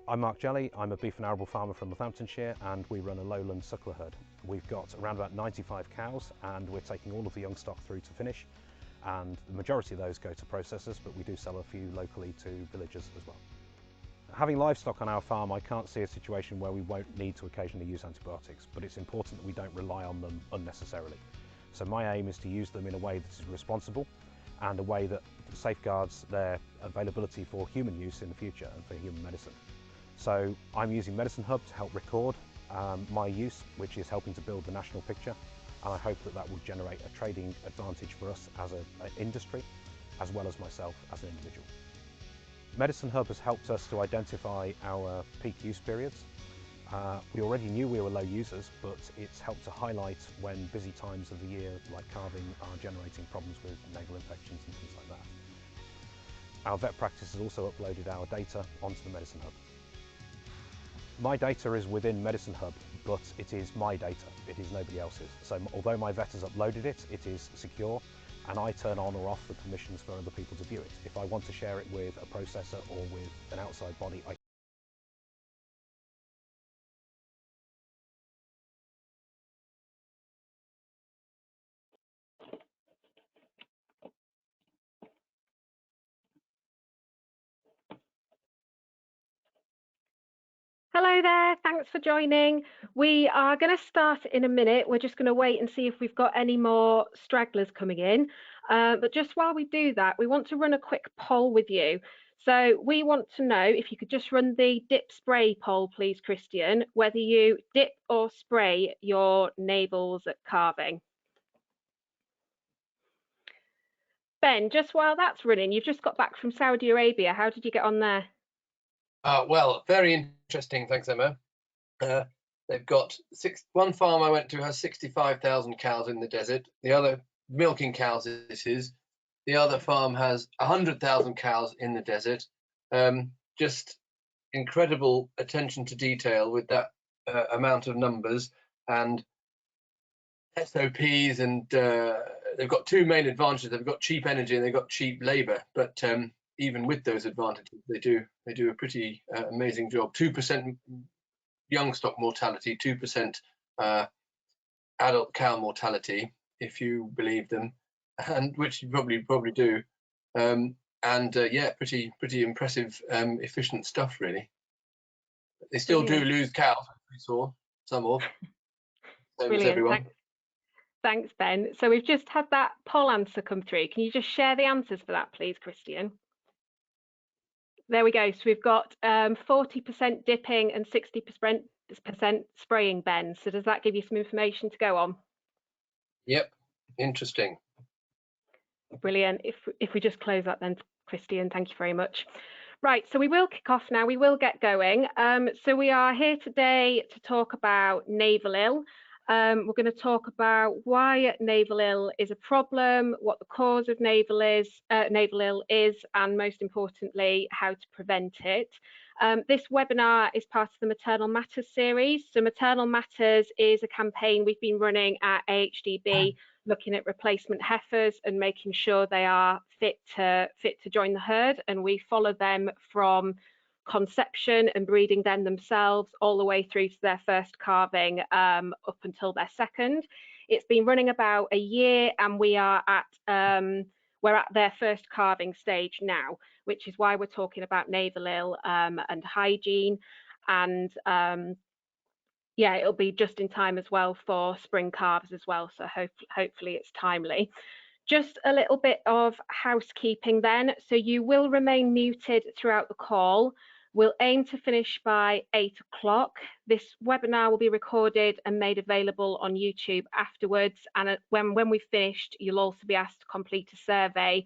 I'm Mark Jelly, I'm a beef and arable farmer from Northamptonshire, and we run a lowland suckler herd. We've got around about 95 cows and we're taking all of the young stock through to finish, and the majority of those go to processors, but we do sell a few locally to villagers as well. Having livestock on our farm, I can't see a situation where we won't need to occasionally use antibiotics, but it's important that we don't rely on them unnecessarily. So my aim is to use them in a way that is responsible and a way that safeguards their availability for human use in the future and for human medicine. So I'm using Medicine Hub to help record my use, which is helping to build the national picture, and I hope that that will generate a trading advantage for us as an industry, as well as myself as an individual. Medicine Hub has helped us to identify our peak use periods. We already knew we were low users, but it's helped to highlight when busy times of the year, like calving, are generating problems with navel infections and things like that. Our vet practice has also uploaded our data onto the Medicine Hub. My data is within Medicine Hub, but it is my data, it is nobody else's. So although my vet has uploaded it, it is secure, and I turn on or off the permissions for other people to view it. If I want to share it with a processor or with an outside body, I Hello there, thanks for joining. We are going to start in a minute. We're just going to wait and see if we've got any more stragglers coming in. But just while we do that, we want to run a quick poll with you. So we want to know if you could just run the dip spray poll, please, Christian, whether you dip or spray your navels at calving. Ben, just while that's running, you've just got back from Saudi Arabia. How did you get on there? Well, very interesting, thanks, Emma. They've got one farm I went to has 65,000 cows in the desert. The other, milking cows, this is. The other farm has 100,000 cows in the desert. Just incredible attention to detail with that amount of numbers and SOPs, and they've got two main advantages. They've got cheap energy and they've got cheap labour, but even with those advantages, they do a pretty amazing job. 2% young stock mortality, 2% adult cow mortality, if you believe them, and which you probably do. Yeah, pretty impressive, efficient stuff, really. They still do lose cows, we saw some of. Same as everyone. Thanks, Ben. So we've just had that poll answer come through. Can you just share the answers for that, please, Christian? There we go. So we've got 40% dipping and 60% spraying, Ben. So does that give you some information to go on? Yep, interesting. Brilliant. If we just close that then, Christian, thank you very much. Right, so we will kick off now. We will get going. So we are here today to talk about navel ill. We're going to talk about why navel ill is a problem, what the cause of navel ill is, and most importantly, how to prevent it. This webinar is part of the Maternal Matters series. So Maternal Matters is a campaign we've been running at AHDB, looking at replacement heifers and making sure they are fit to join the herd, and we follow them from conception and breeding them themselves all the way through to their first calving, up until their second. It's been running about a year, and we're at their first calving stage now, which is why we're talking about navel ill and hygiene, and yeah, it'll be just in time as well for spring calves as well, so hopefully it's timely. Just a little bit of housekeeping then. So you will remain muted throughout the call. We'll aim to finish by 8 o'clock. This webinar will be recorded and made available on YouTube afterwards. And when we've finished, you'll also be asked to complete a survey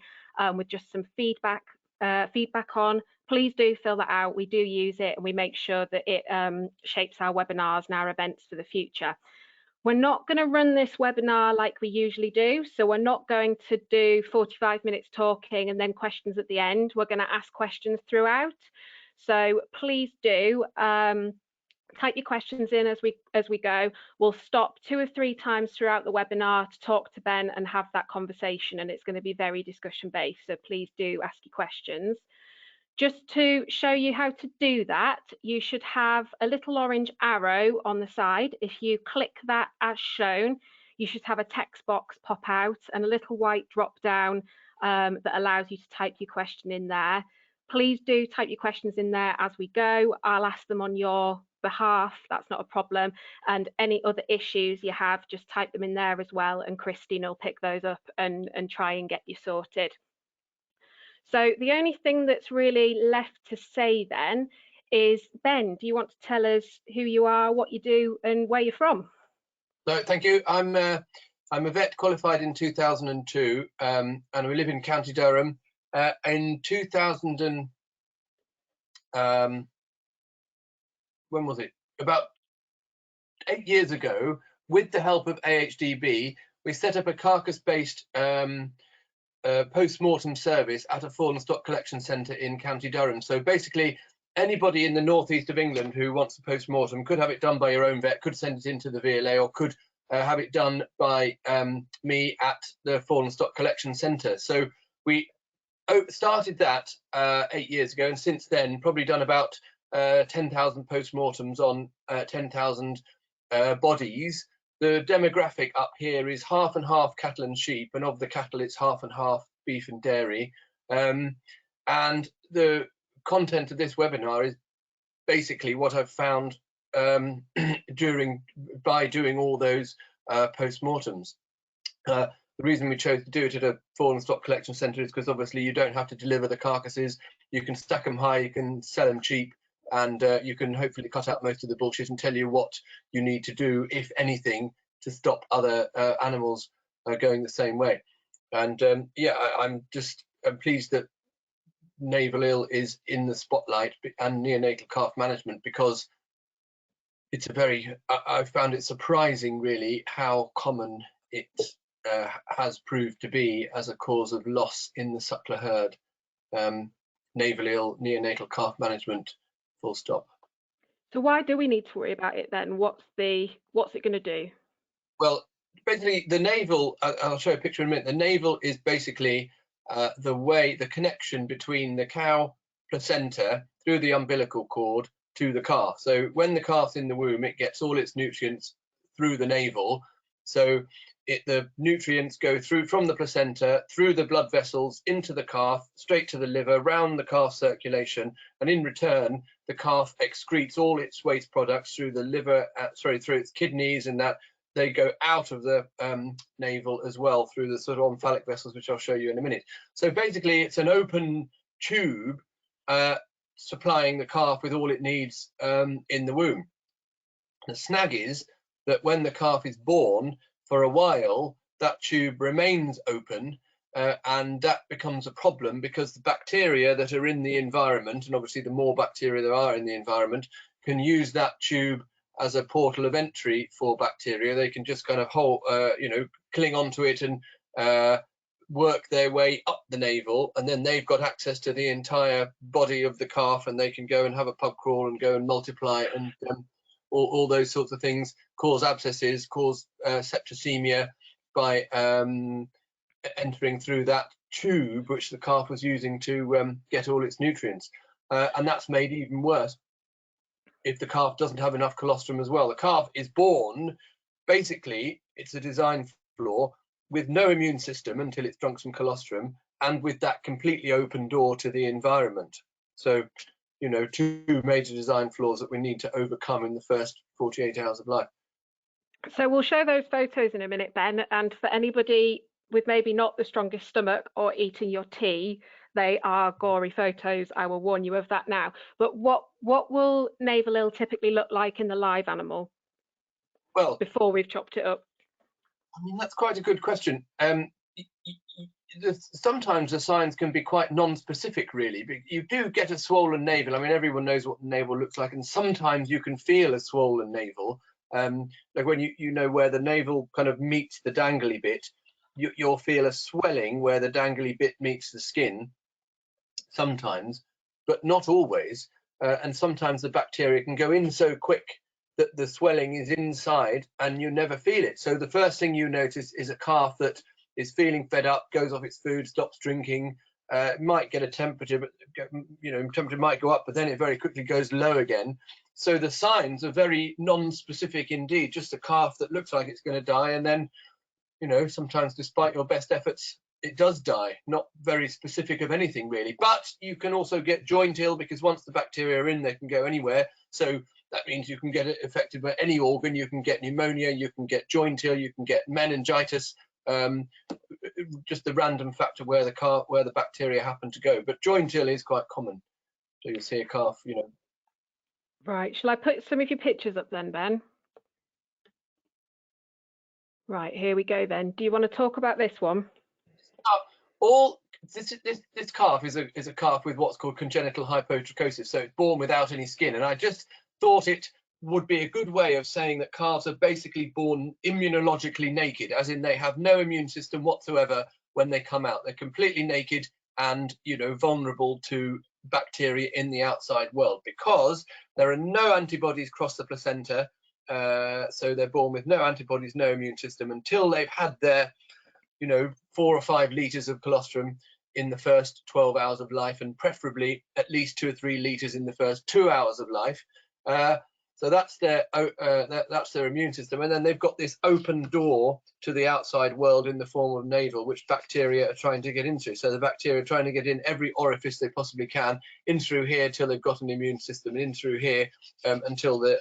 with just some feedback on. Please do fill that out. We do use it, and we make sure that it shapes our webinars and our events for the future. We're not going to run this webinar like we usually do. So we're not going to do 45 minutes talking and then questions at the end. We're going to ask questions throughout. So please do type your questions in as we go. We'll stop 2 or 3 times throughout the webinar to talk to Ben and have that conversation, and it's going to be very discussion based. So please do ask your questions. Just to show you how to do that, you should have a little orange arrow on the side. If you click that as shown, you should have a text box pop out and a little white drop down that allows you to type your question in there. Please do type your questions in there as we go. I'll ask them on your behalf, that's not a problem. And any other issues you have, just type them in there as well, and Christine will pick those up and try and get you sorted. So the only thing that's really left to say then is, Ben, do you want to tell us who you are, what you do, and where you're from? No, thank you. I'm a vet qualified in 2002, and we live in County Durham. In 2000 and when was it? About 8 years ago, with the help of AHDB, we set up a carcass-based post-mortem service at a fawn and stock collection centre in County Durham. So basically, anybody in the northeast of England who wants a post-mortem could have it done by your own vet, could send it into the VLA, or could have it done by me at the fawn and stock collection centre. So we started that 8 years ago, and since then probably done about 10,000 post-mortems on 10,000 bodies. The demographic up here is half and half cattle and sheep, and of the cattle it's half and half beef and dairy. And the content of this webinar is basically what I've found by doing all those post-mortems. The reason we chose to do it at a fawn and stock collection centre is because obviously you don't have to deliver the carcasses, you can stack them high, you can sell them cheap, and you can hopefully cut out most of the bullshit and tell you what you need to do, if anything, to stop other animals going the same way. And yeah, I'm pleased that navel ill is in the spotlight, and neonatal calf management, because it's I found it surprising really how common it has proved to be as a cause of loss in the suckler herd. Navel ill, neonatal calf management, full stop. So why do we need to worry about it then? What's it going to do? Well, basically the navel, I'll show a picture in a minute. The navel is basically the connection between the cow placenta through the umbilical cord to the calf. So when the calf's in the womb, it gets all its nutrients through the navel. So the nutrients go through from the placenta, through the blood vessels, into the calf, straight to the liver, round the calf circulation, and in return, the calf excretes all its waste products through the liver, through its kidneys, and that they go out of the navel as well through the sort of omphalic vessels, which I'll show you in a minute. So basically, it's an open tube supplying the calf with all it needs in the womb. The snag is that when the calf is born, for a while, that tube remains open, and that becomes a problem because the bacteria that are in the environment, and obviously the more bacteria there are in the environment, can use that tube as a portal of entry for bacteria. They can just kind of cling onto it and work their way up the navel, and then they've got access to the entire body of the calf, and they can go and have a pub crawl and go and multiply and all those sorts of things, cause abscesses, cause septicemia by entering through that tube which the calf was using to get all its nutrients. And that's made even worse if the calf doesn't have enough colostrum as well. The calf is born, basically, it's a design flaw, with no immune system until it's drunk some colostrum, and with that completely open door to the environment. So, you know, two major design flaws that we need to overcome in the first 48 hours of life. So we'll show those photos in a minute, Ben, and for anybody with maybe not the strongest stomach or eating your tea, they are gory photos. I will warn you of that now. But what will navel ill typically look like in the live animal? Well, before we've chopped it up. I mean, that's quite a good question. Sometimes the signs can be quite non-specific, really. But you do get a swollen navel. I mean, everyone knows what the navel looks like, and sometimes you can feel a swollen navel. Like when you know where the navel kind of meets the dangly bit, you'll feel a swelling where the dangly bit meets the skin. Sometimes, but not always. And sometimes the bacteria can go in so quick that the swelling is inside and you never feel it. So the first thing you notice is a calf that is feeling fed up, goes off its food, stops drinking, It might get a temperature, but temperature might go up, but then it very quickly goes low again. So the signs are very non-specific indeed. Just a calf that looks like it's going to die, and then, sometimes despite your best efforts, it does die. Not very specific of anything really. But you can also get joint ill, because once the bacteria are in, they can go anywhere. So that means you can get it affected by any organ. You can get pneumonia, you can get joint ill, you can get meningitis. Just the random factor where the bacteria happen to go. But joint ill is quite common. So you'll see a calf, Right, shall I put some of your pictures up then, Ben? Right, here we go then. Do you want to talk about this one? This calf is a calf with what's called congenital hypotrichosis, so it's born without any skin. And I just thought it would be a good way of saying that calves are basically born immunologically naked, as in they have no immune system whatsoever when they come out. They're completely naked and vulnerable to bacteria in the outside world, because there are no antibodies across the placenta. So they're born with no antibodies, no immune system, until they've had their 4 or 5 litres of colostrum in the first 12 hours of life, and preferably at least 2 or 3 litres in the first 2 hours of life. So that's their immune system, and then they've got this open door to the outside world in the form of navel, which bacteria are trying to get into. So the bacteria are trying to get in every orifice they possibly can, in through here till they've got an immune system, in through here until the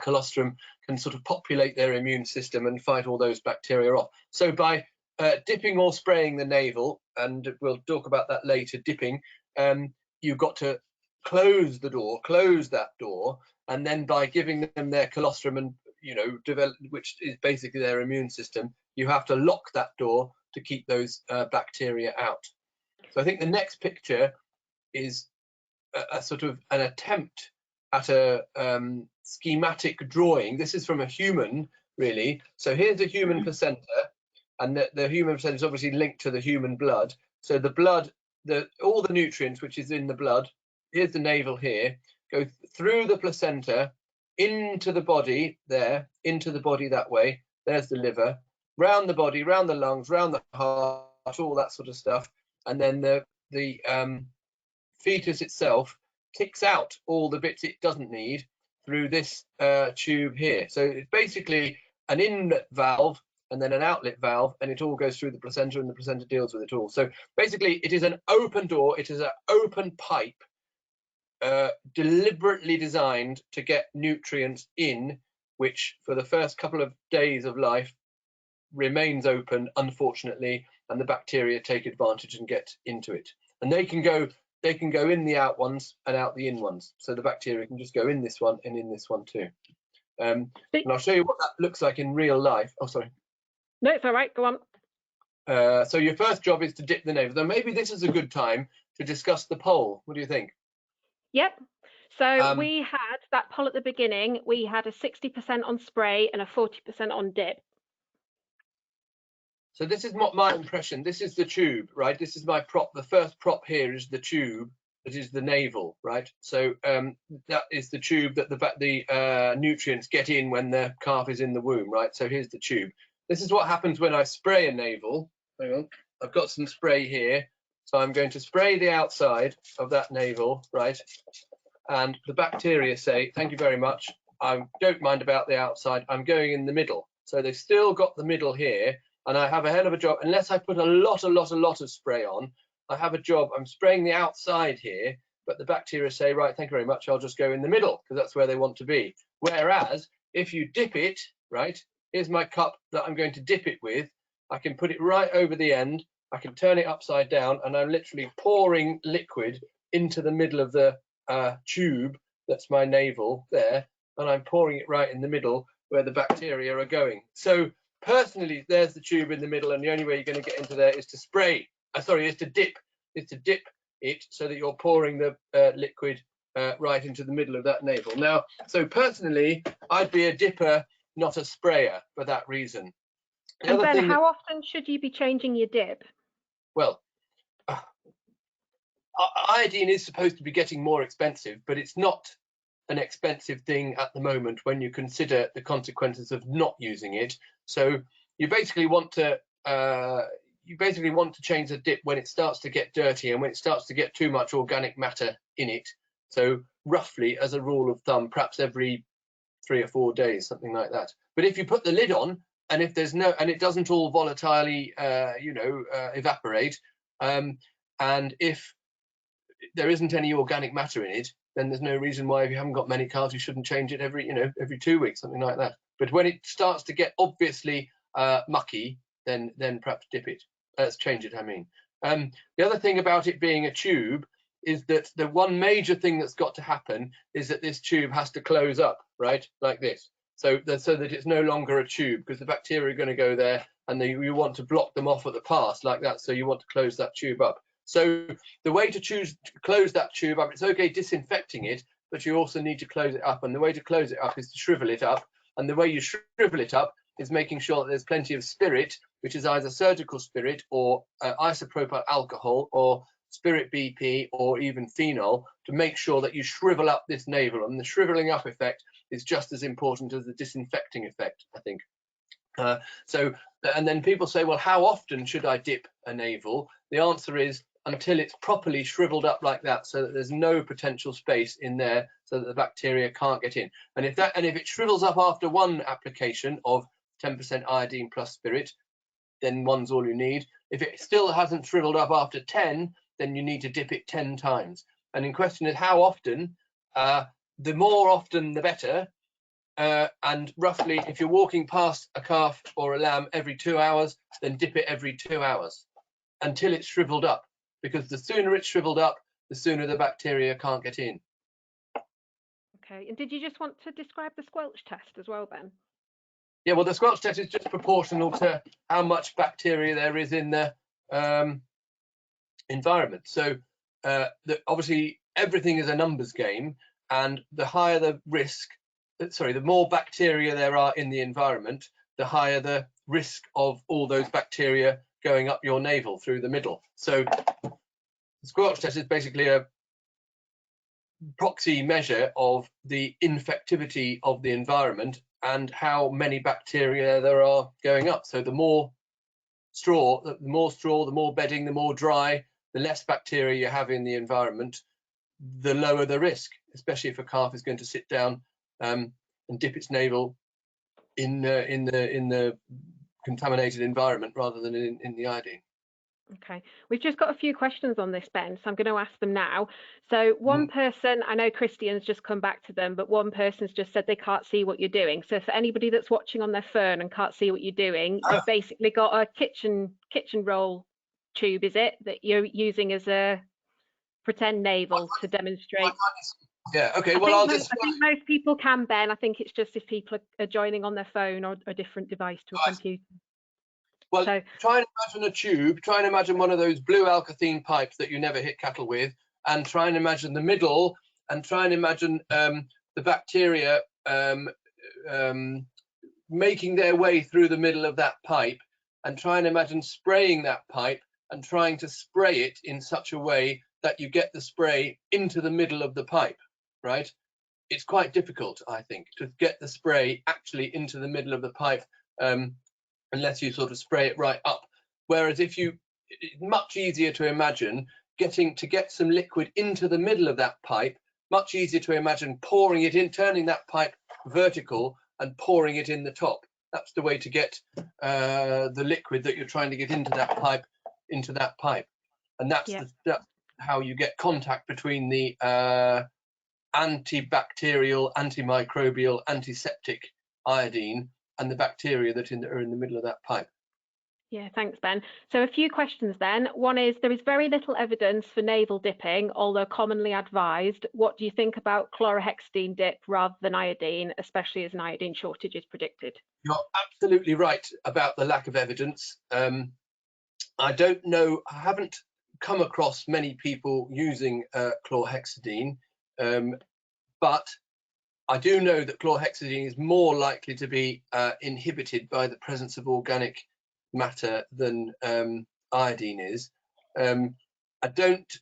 colostrum can sort of populate their immune system and fight all those bacteria off. So by dipping or spraying the navel, and we'll talk about that later, dipping, you've got to close that door, and then by giving them their colostrum and develop, which is basically their immune system, you have to lock that door to keep those bacteria out. So I think the next picture is a sort of an attempt at a schematic drawing. This is from a human, really. So here's a human placenta, and the human placenta is obviously linked to the human blood. So the blood, all the nutrients which is in the blood, here's the navel here, go through the placenta into the body there, into the body that way. There's the liver, round the body, round the lungs, round the heart, all that sort of stuff. And then the fetus itself kicks out all the bits it doesn't need through this tube here. So it's basically an inlet valve and then an outlet valve, and it all goes through the placenta, and the placenta deals with it all. So basically it is an open door, it is an open pipe, deliberately designed to get nutrients in, which for the first couple of days of life remains open, unfortunately, and the bacteria take advantage and get into it. And they can go in the out ones and out the in ones. So the bacteria can just go in this one and in this one too. And I'll show you what that looks like in real life. Oh, sorry. No, it's all right. Go on. So your first job is to dip the navel. Though maybe this is a good time to discuss the poll. What do you think? Yep. So we had that poll at the beginning. We had a 60% on spray and a 40% on dip. So this is my impression. This is the tube, right? This is my prop. The first prop here is the tube. That is the navel, right? So that is the tube that the nutrients get in when the calf is in the womb, right? So here's the tube. This is what happens when I spray a navel. Hang on, I've got some spray here. So I'm going to spray the outside of that navel, right? And the bacteria say, thank you very much. I don't mind about the outside. I'm going in the middle. So they've still got the middle here. And I have a hell of a job, unless I put a lot of spray on. I have a job, I'm spraying the outside here, but the bacteria say, right, thank you very much, I'll just go in the middle, because that's where they want to be. Whereas, if you dip it, right, here's my cup that I'm going to dip it with, I can put it right over the end, I can turn it upside down, and I'm literally pouring liquid into the middle of the tube, that's my navel there, and I'm pouring it right in the middle where the bacteria are going. So, personally, there's the tube in the middle, and the only way you're going to get into there is to spray. Is to dip it so that you're pouring the liquid right into the middle of that navel. Now, so personally, I'd be a dipper, not a sprayer, for that reason. And Ben, how often should you be changing your dip? Well, iodine is supposed to be getting more expensive, but it's not an expensive thing at the moment when you consider the consequences of not using it. So you basically want to you basically want to change the dip when it starts to get dirty and when it starts to get too much organic matter in it. So roughly, as a rule of thumb, perhaps every 3 or 4 days, something like that. But if you put the lid on, and if there's no, and it doesn't all volatilely, evaporate, and if there isn't any organic matter in it, then there's no reason why, if you haven't got many calves, you shouldn't change it every 2 weeks, something like that. But when it starts to get obviously mucky, then perhaps dip it. Let's change it, I mean. The other thing about it being a tube is that the one major thing that's got to happen is that this tube has to close up, right, like this. So that it's no longer a tube, because the bacteria are going to go there, and you want to block them off at the pass like that. So you want to close that tube up. So the way to close that tube up, it's okay disinfecting it, but you also need to close it up. And the way to close it up is to shrivel it up. And the way you shrivel it up is making sure that there's plenty of spirit, which is either surgical spirit or isopropyl alcohol or spirit BP or even phenol, to make sure that you shrivel up this navel. And the shriveling up effect is just as important as the disinfecting effect, I think. And then people say, well, how often should I dip a navel? The answer is until it's properly shriveled up like that, so that there's no potential space in there, so that the bacteria can't get in. And if it shrivels up after one application of 10% iodine plus spirit, then one's all you need. If it still hasn't shriveled up after 10, then you need to dip it 10 times. And in question is how often. The more often, the better. And roughly, if you're walking past a calf or a lamb every 2 hours, then dip it every 2 hours until it's shriveled up, because the sooner it's shriveled up, the sooner the bacteria can't get in. Okay, and did you just want to describe the squelch test as well, Ben? Yeah, well, the squelch test is just proportional to how much bacteria there is in the environment. So obviously everything is a numbers game, and the higher the risk, the more bacteria there are in the environment, the higher the risk of all those bacteria going up your navel through the middle. So the squelch test is basically a proxy measure of the infectivity of the environment and how many bacteria there are going up. So the more straw, the more bedding, the more dry, the less bacteria you have in the environment, the lower the risk, especially if a calf is going to sit down and dip its navel in the contaminated environment rather than in the iodine. Okay, we've just got a few questions on this, Ben, so I'm going to ask them now. So one person, I know Christian's just come back to them, but one person's just said they can't see what you're doing. So for anybody that's watching on their phone and can't see what you're doing, you've basically got a kitchen roll tube, is it, that you're using as a pretend navel to demonstrate? Yeah, okay, I think most people can, Ben. I think it's just if people are joining on their phone or a different device to a computer. Well, so, try and imagine a tube, try and imagine one of those blue alkathene pipes that you never hit cattle with, and try and imagine the middle, and try and imagine the bacteria making their way through the middle of that pipe, and try and imagine spraying that pipe and trying to spray it in such a way that you get the spray into the middle of the pipe, right? It's quite difficult, I think, to get the spray actually into the middle of the pipe, unless you sort of spray it right up. Whereas it's much easier to imagine get some liquid into the middle of that pipe, much easier to imagine pouring it in, turning that pipe vertical and pouring it in the top. That's the way to get the liquid that you're trying to get into that pipe. And that's how you get contact between the antibacterial, antimicrobial, antiseptic iodine and the bacteria that are in the middle of that pipe. Yeah, thanks, Ben. So a few questions then. One is, there is very little evidence for navel dipping, although commonly advised. What do you think about chlorhexidine dip rather than iodine, especially as an iodine shortage is predicted? You're absolutely right about the lack of evidence. I don't know, I haven't come across many people using chlorhexidine, but I do know that chlorhexidine is more likely to be inhibited by the presence of organic matter than iodine is. I don't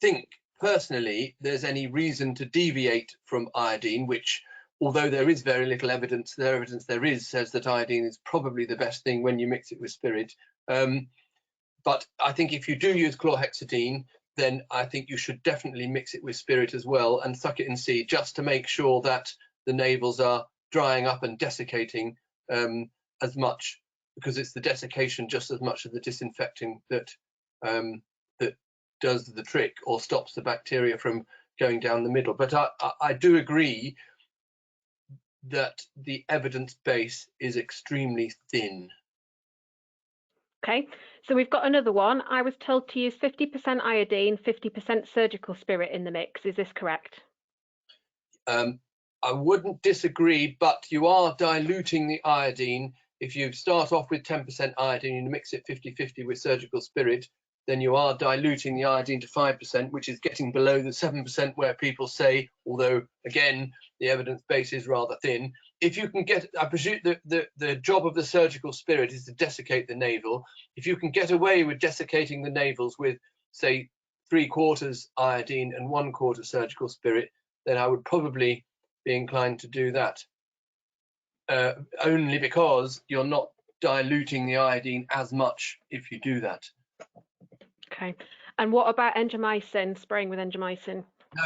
think personally there's any reason to deviate from iodine, which although there is very little evidence, the evidence there is says that iodine is probably the best thing when you mix it with spirit. But I think if you do use chlorhexidine, then I think you should definitely mix it with spirit as well and suck it and see, just to make sure that the navels are drying up and desiccating as much, because it's the desiccation just as much as the disinfecting that that does the trick or stops the bacteria from going down the middle. But I do agree that the evidence base is extremely thin. Okay, so we've got another one. I was told to use 50% iodine, 50% surgical spirit in the mix. Is this correct? I wouldn't disagree, but you are diluting the iodine. If you start off with 10% iodine and mix it 50-50 with surgical spirit, then you are diluting the iodine to 5%, which is getting below the 7% where people say, although again, the evidence base is rather thin. If you can get, I presume the job of the surgical spirit is to desiccate the navel. If you can get away with desiccating the navels with, say, 3/4 iodine and 1/4 surgical spirit, then I would probably be inclined to do that. Only because you're not diluting the iodine as much if you do that. Okay, and what about endomycin, spraying with endomycin? No,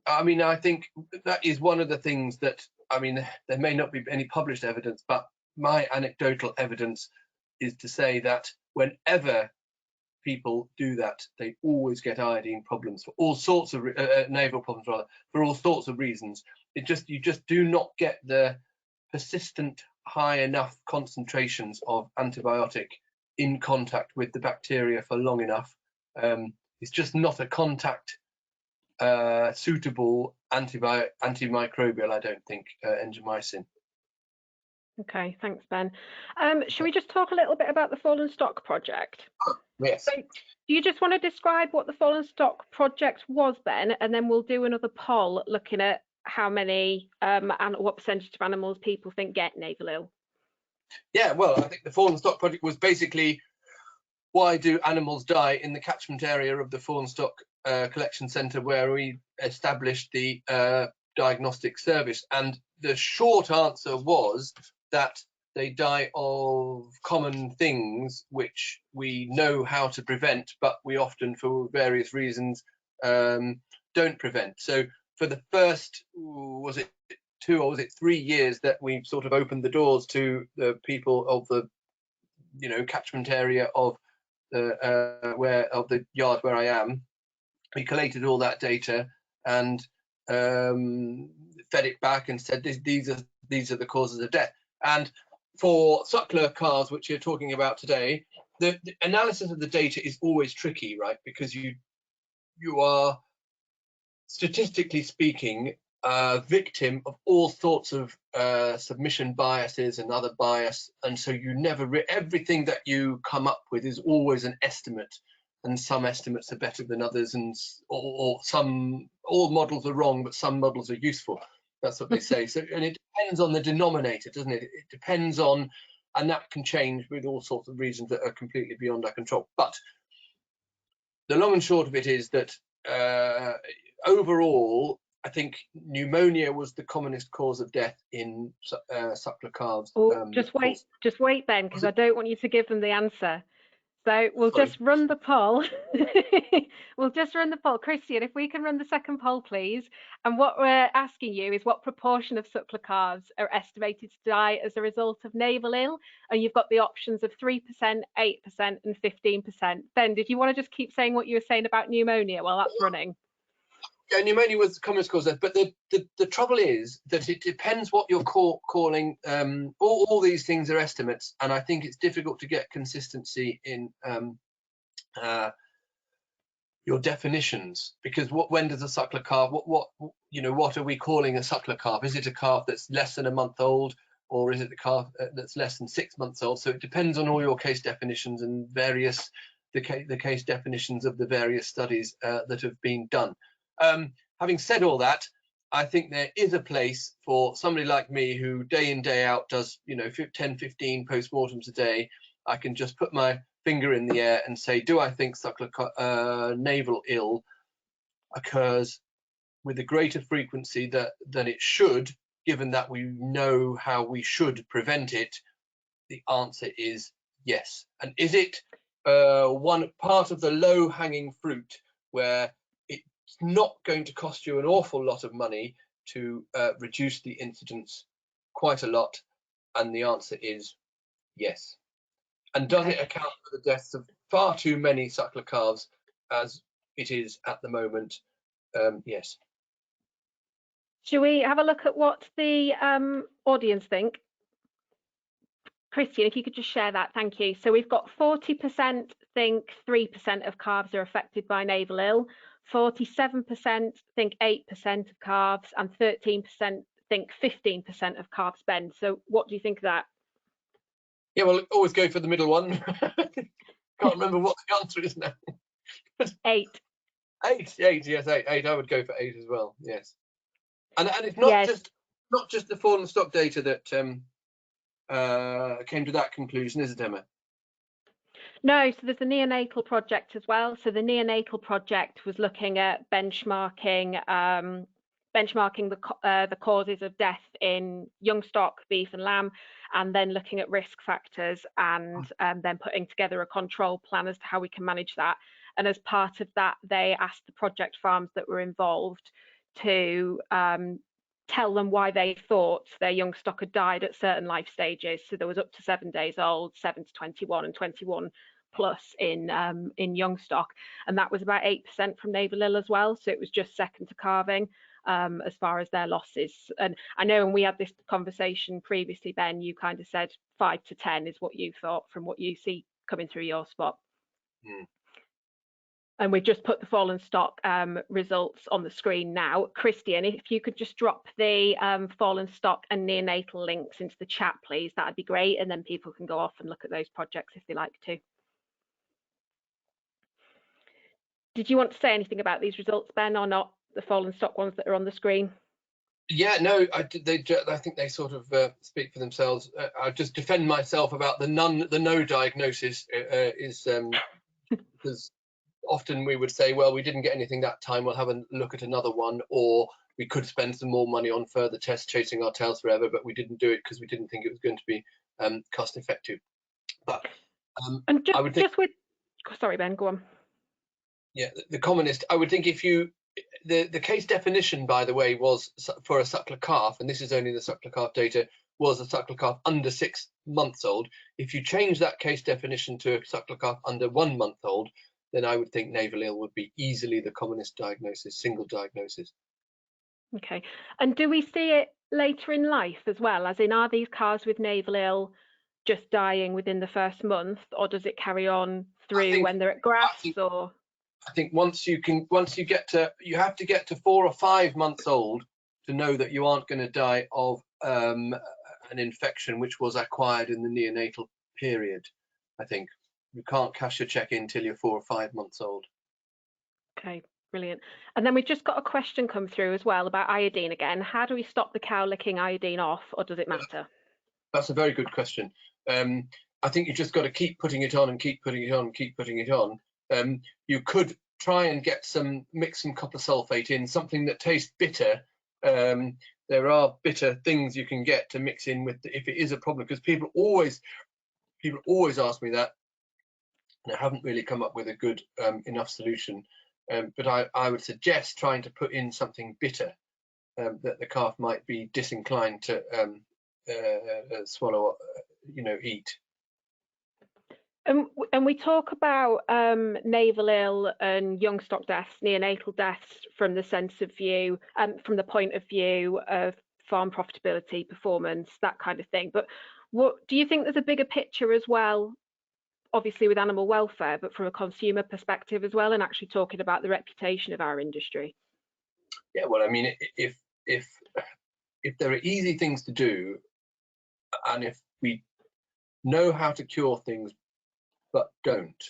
I mean, I think that is one of the things that, I mean, there may not be any published evidence, but my anecdotal evidence is to say that whenever people do that, they always get iodine problems for all sorts of naval problems, rather, for all sorts of reasons. You just do not get the persistent high enough concentrations of antibiotic in contact with the bacteria for long enough. It's just not a contact suitable antimicrobial, I don't think, endomycin. Okay, thanks, Ben. Should we just talk a little bit about the Fallen Stock Project? Yes. So, do you just want to describe what the Fallen Stock Project was, Ben, and then we'll do another poll looking at how many and what percentage of animals people think get navel ill? Yeah, well, I think the Fallen Stock Project was basically, why do animals die in the catchment area of the Fallen Stock Collection Centre, where we established the diagnostic service? And the short answer was that they die of common things which we know how to prevent, but we often, for various reasons, don't prevent. So for the first, was it 2 or was it 3 years that we sort of opened the doors to the people of the, you know, catchment area of the yard where I am, we collated all that data and fed it back and said these are the causes of death. And for suckler calves, which you're talking about today, the analysis of the data is always tricky, right? Because you are, statistically speaking, a victim of all sorts of submission biases and other bias, and so you never everything that you come up with is always an estimate, and some estimates are better than others, and all models are wrong, but some models are useful. That's what they say. So, and it depends on the denominator, doesn't it? It depends on, and that can change with all sorts of reasons that are completely beyond our control. But the long and short of it is that overall, I think pneumonia was the commonest cause of death in suckler calves. Oh, just wait, Ben, because I don't want you to give them the answer. So we'll just run the poll. We'll just run the poll. Christian, if we can run the second poll, please. And what we're asking you is what proportion of suckler calves are estimated to die as a result of navel ill? And you've got the options of 3%, 8% and 15%. Ben, did you want to just keep saying what you were saying about pneumonia while that's running? Yeah, pneumonia was the commonest cause of death, but the trouble is that it depends what you're calling. All these things are estimates, and I think it's difficult to get consistency in your definitions, because when does a suckler calf, what are we calling a suckler calf? Is it a calf that's less than a month old, or is it a calf that's less than 6 months old? So it depends on all your case definitions and the case definitions of the various studies that have been done. Having said all that, I think there is a place for somebody like me who day in, day out does, 10, 15 post-mortems a day. I can just put my finger in the air and say, do I think suckler navel ill occurs with a greater frequency than it should given that we know how we should prevent it? The answer is yes. And is it one part of the low-hanging fruit where it's not going to cost you an awful lot of money to reduce the incidence quite a lot? And the answer is yes. And does it account for the deaths of far too many suckler calves as it is at the moment? Yes. Shall we have a look at what the audience think? Christian, if you could just share that, thank you. So we've got 40% think 3% of calves are affected by navel ill, 47% think 8% of calves, and 13% think 15% of calves bend. So what do you think of that? Yeah, well, always go for the middle one. Can't remember what the answer is now. 8. 8, yes, 8. I would go for 8 as well. Yes, and it's not just the fallen stock data that came to that conclusion, is it, Emma? No, so there's a neonatal project as well. So the neonatal project was looking at benchmarking the causes of death in young stock, beef and lamb, and then looking at risk factors and then putting together a control plan as to how we can manage that. And as part of that, they asked the project farms that were involved to tell them why they thought their young stock had died at certain life stages. So there was up to 7 days old, 7 to 21, and 21 plus in young stock, and that was about 8% from navel ill as well. So it was just second to calving as far as their losses. And I know when we had this conversation previously, Ben, you kind of said 5 to 10 is what you thought from what you see coming through your spot. And we've just put the fallen stock results on the screen now. Christian, if you could just drop the fallen stock and neonatal links into the chat, please, that'd be great. And then people can go off and look at those projects if they like to. Did you want to say anything about these results, Ben, or not? The fallen stock ones that are on the screen? Yeah, no, I think they sort of speak for themselves. I just defend myself about the no diagnosis is because often we would say, well, we didn't get anything that time, we'll have a look at another one, or we could spend some more money on further tests chasing our tails forever, but we didn't do it because we didn't think it was going to be cost effective. But and I would think, just with, sorry, Ben, go on. Yeah, the commonest, I would think, if you, the case definition, by the way, was for a suckler calf, and this is only the suckler calf data, was a suckler calf under 6 months old. If you change that case definition to a suckler calf under 1 month old, then I would think navel ill would be easily the commonest diagnosis, single diagnosis. Okay, and do we see it later in life as well? As in, are these calves with navel ill just dying within the first month, or does it carry on through when they're at grass? I think once you get to, you have to get to 4 or 5 months old to know that you aren't going to die of an infection which was acquired in the neonatal period. I think you can't cash your check in until you're 4 or 5 months old. Okay, brilliant. And then we've just got a question come through as well about iodine again. How do we stop the cow licking iodine off, or does it matter? That's a very good question. I think you just got to keep putting it on and keep putting it on and keep putting it on. You could try and mix some copper sulfate in, something that tastes bitter. There are bitter things you can get to mix in with if it is a problem, because people always ask me that, and I haven't really come up with a good enough solution. But I would suggest trying to put in something bitter that the calf might be disinclined to swallow, eat. And we talk about navel ill and young stock deaths, neonatal deaths from the sense of view, from the point of view of farm profitability, performance, that kind of thing. But what do you think there's a bigger picture as well, obviously with animal welfare, but from a consumer perspective as well, and actually talking about the reputation of our industry? Yeah, well, I mean, if there are easy things to do, and if we know how to cure things but don't,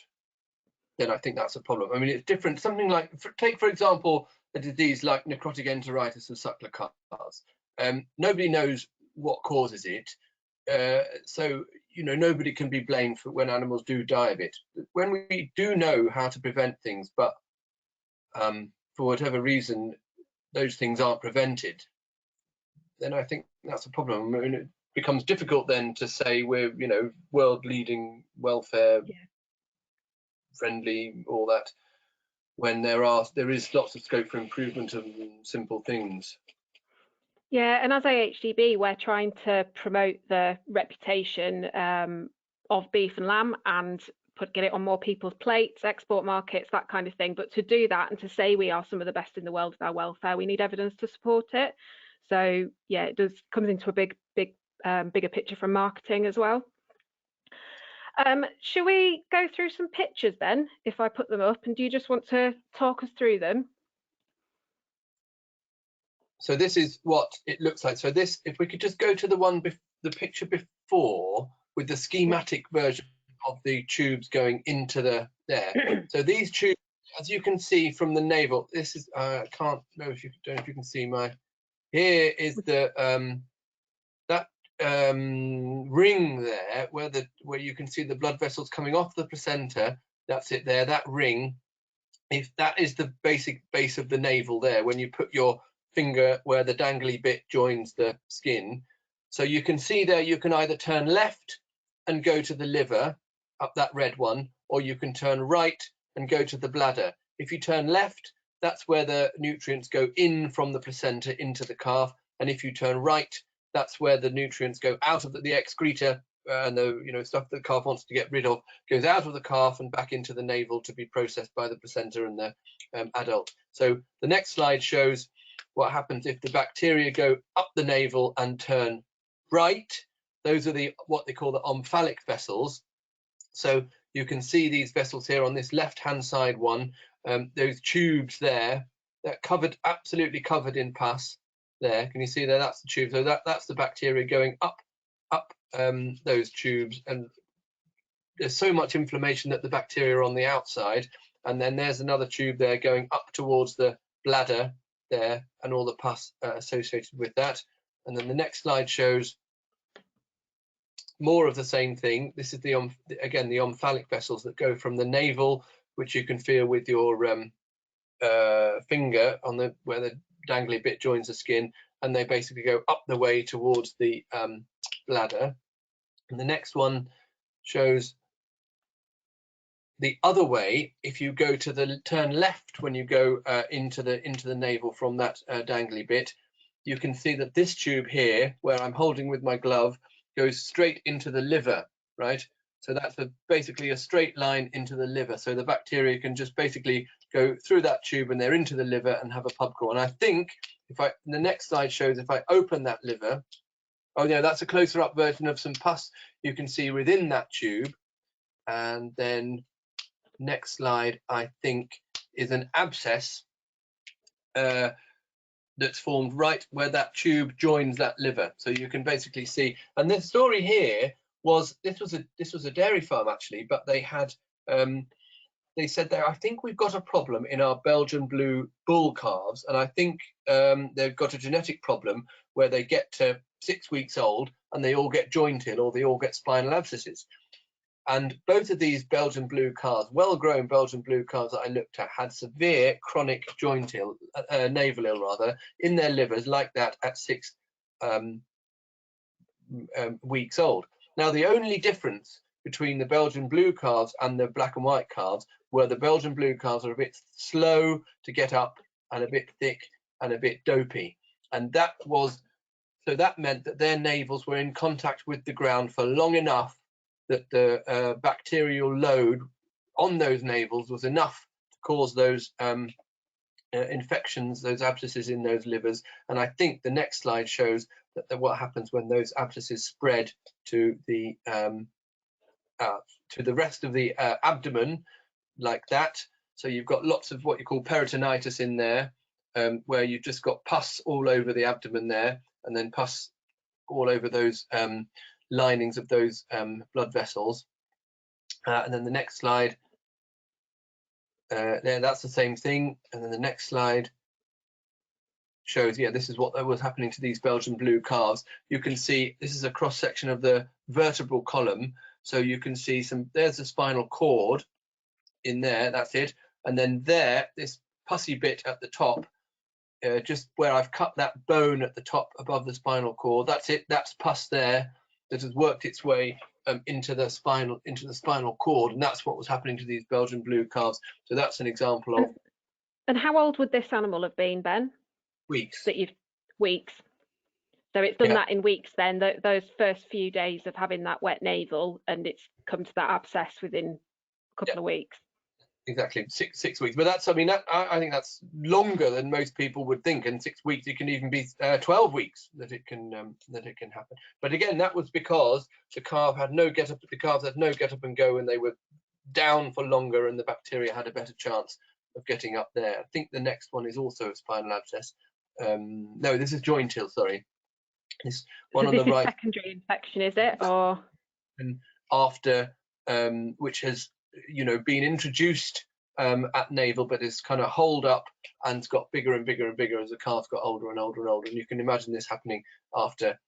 then I think that's a problem. I mean, it's different. Something like, take for example a disease like necrotic enteritis of suckler calves. Nobody knows what causes it, so nobody can be blamed for when animals do die of it. When we do know how to prevent things, but for whatever reason those things aren't prevented, then I think that's a problem. I mean, it becomes difficult then to say we're, you know, world leading, welfare friendly, all that, when there is lots of scope for improvement of simple things. Yeah, and as AHDB, we're trying to promote the reputation of beef and lamb and get it on more people's plates, export markets, that kind of thing. But to do that and to say we are some of the best in the world with our welfare, we need evidence to support it. So yeah, it comes into a bigger picture from marketing as well. Shall we go through some pictures then, if I put them up, and do you just want to talk us through them? So this is what it looks like. So this, if we could just go to the picture before with the schematic version of the tubes going into there. So these tubes, as you can see from the navel, this is I can't know if you don't know if you can see my. Here is the that ring there, where you can see the blood vessels coming off the placenta. That's it there. That ring, if that is the basic base of the navel there, when you put your finger where the dangly bit joins the skin. So you can see there, you can either turn left and go to the liver, up that red one, or you can turn right and go to the bladder. If you turn left, that's where the nutrients go in from the placenta into the calf, and if you turn right, that's where the nutrients go out of the excreta and the stuff that the calf wants to get rid of goes out of the calf and back into the navel to be processed by the placenta and the adult. So the next slide shows what happens if the bacteria go up the navel and turn right. Those are what they call the omphalic vessels. So you can see these vessels here on this left-hand side one, those tubes there, they're covered, absolutely covered in pus there. Can you see there? That's the tube. So that's the bacteria going up those tubes, and there's so much inflammation that the bacteria are on the outside. And then there's another tube there going up towards the bladder there, and all the pus associated with that. And then the next slide shows more of the same thing. This is again the omphalic vessels that go from the navel, which you can feel with your finger on where the dangly bit joins the skin, and they basically go up the way towards the bladder. And the next one shows the other way. If you go to turn left when you go into the navel from that dangly bit, you can see that this tube here, where I'm holding with my glove, goes straight into the liver, right? So that's basically a straight line into the liver. So the bacteria can just basically go through that tube and they're into the liver and have a pub crawl. And I think the next slide shows if I open that liver, oh yeah, that's a closer up version of some pus you can see within that tube. And then next slide, I think, is an abscess that's formed right where that tube joins that liver. So you can basically see, and the story here was this was a dairy farm actually, but they had they said there, I think we've got a problem in our Belgian blue bull calves, and I think they've got a genetic problem where they get to 6 weeks old and they all get jointed or they all get spinal abscesses. And both of these Belgian blue calves, well-grown Belgian blue calves that I looked at, had severe chronic joint ill, navel ill rather, in their livers like that at 6 weeks old. Now, the only difference between the Belgian blue calves and the black and white calves were the Belgian blue calves are a bit slow to get up and a bit thick and a bit dopey. And that meant that their navels were in contact with the ground for long enough that the bacterial load on those navels was enough to cause those infections, those abscesses in those livers. And I think the next slide shows that what happens when those abscesses spread to the rest of the abdomen like that. So you've got lots of what you call peritonitis in there, where you've just got pus all over the abdomen there, and then pus all over those linings of those blood vessels. And then the next slide, there, that's the same thing. And then the next slide shows, yeah, this is what was happening to these Belgian blue calves. You can see this is a cross section of the vertebral column. So you can see there's the spinal cord in there, that's it. And then there, this pussy bit at the top just where I've cut that bone at the top above the spinal cord. That's it. That's pus there that has worked its way into the spinal cord, and that's what was happening to these Belgian blue calves. So that's an example of. And how old would this animal have been, Ben? Weeks. Weeks. So it's done Yeah. that in weeks then, those first few days of having that wet navel, and it's come to that abscess within a couple of weeks. Exactly, six weeks. But that's, I mean, I think that's longer than most people would think. And 6 weeks, it can even be 12 weeks that it can happen. But again, that was because the calf had no get up. The calves had no get up and go, and they were down for longer, and the bacteria had a better chance of getting up there. I think the next one is also a spinal abscess. No, this is jointil. Sorry, this one on the right. Secondary infection, is it, or? And after, which has, been introduced at navel, but is kind of holed up and got bigger and bigger and bigger as the calf got older and older and older. And you can imagine this happening after,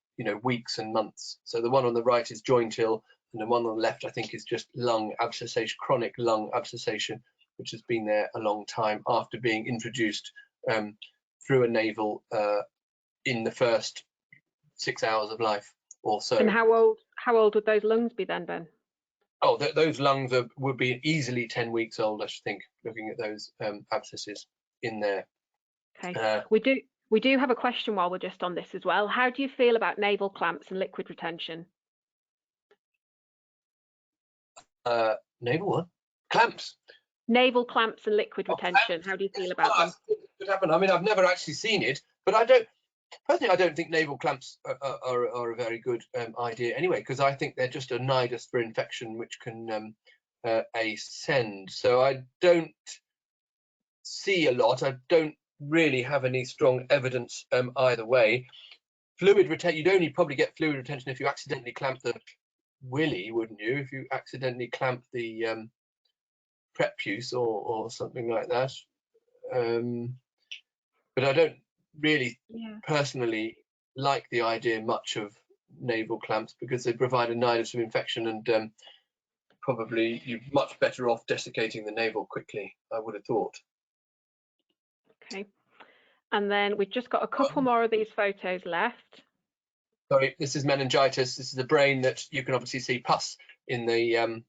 weeks and months. So the one on the right is jointil, and the one on the left, I think, is just lung abscessation, chronic lung abscessation, which has been there a long time after being introduced through a navel in the first 6 hours of life or so. And how old would those lungs be then, Ben? Oh, those lungs would be easily 10 weeks old, I should think, looking at those abscesses in there. Okay. We do have a question while we're just on this as well. How do you feel about navel clamps and liquid retention? Navel what? Clamps. Navel clamps and liquid retention. Clamps. How do you feel about them? It could happen. I mean, I've never actually seen it, but personally, I don't think navel clamps are a very good idea anyway, because I think they're just a nidus for infection which can ascend. So I don't see a lot. I don't really have any strong evidence either way. Fluid retention, you'd only probably get fluid retention if you accidentally clamp the willy, wouldn't you? If you accidentally clamp the prepuce or something like that. But I don't really personally like the idea much of navel clamps, because they provide a nidus of infection, and probably you're much better off desiccating the navel quickly, I would have thought. Okay, and then we've just got a couple more of these photos left. Sorry, this is meningitis. This is the brain that you can obviously see pus in the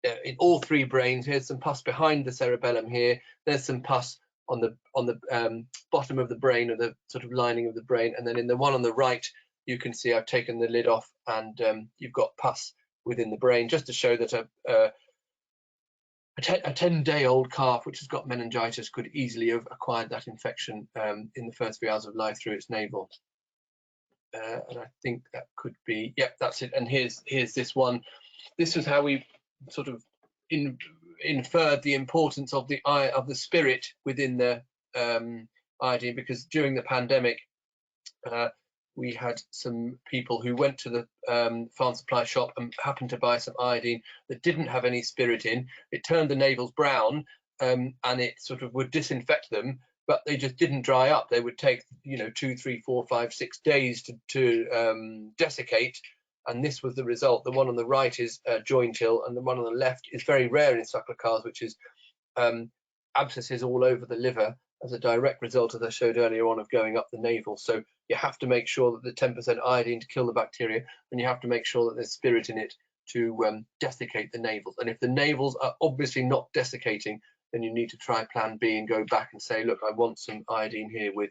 in all three brains. Here's some pus behind the cerebellum here. There's some pus on the bottom of the brain, or the sort of lining of the brain, and then in the one on the right, you can see I've taken the lid off, and you've got pus within the brain, just to show that a 10-day-old calf which has got meningitis could easily have acquired that infection in the first few hours of life through its navel. And I think that could be, yep, that's it. And here's this one. This was how we sort of inferred the importance of the spirit within the iodine, because during the pandemic we had some people who went to the farm supply shop and happened to buy some iodine that didn't have any spirit in. It turned the navels brown, and it sort of would disinfect them, but they just didn't dry up. They would take 2, 3, 4, 5, 6 days to desiccate. And this was the result. The one on the right is jointil, and the one on the left is very rare in suckler calves, which is abscesses all over the liver as a direct result, as I showed earlier on, of going up the navel. So you have to make sure that the 10% iodine to kill the bacteria, and you have to make sure that there's spirit in it to desiccate the navels. And if the navels are obviously not desiccating, then you need to try plan B and go back and say, look, I want some iodine here with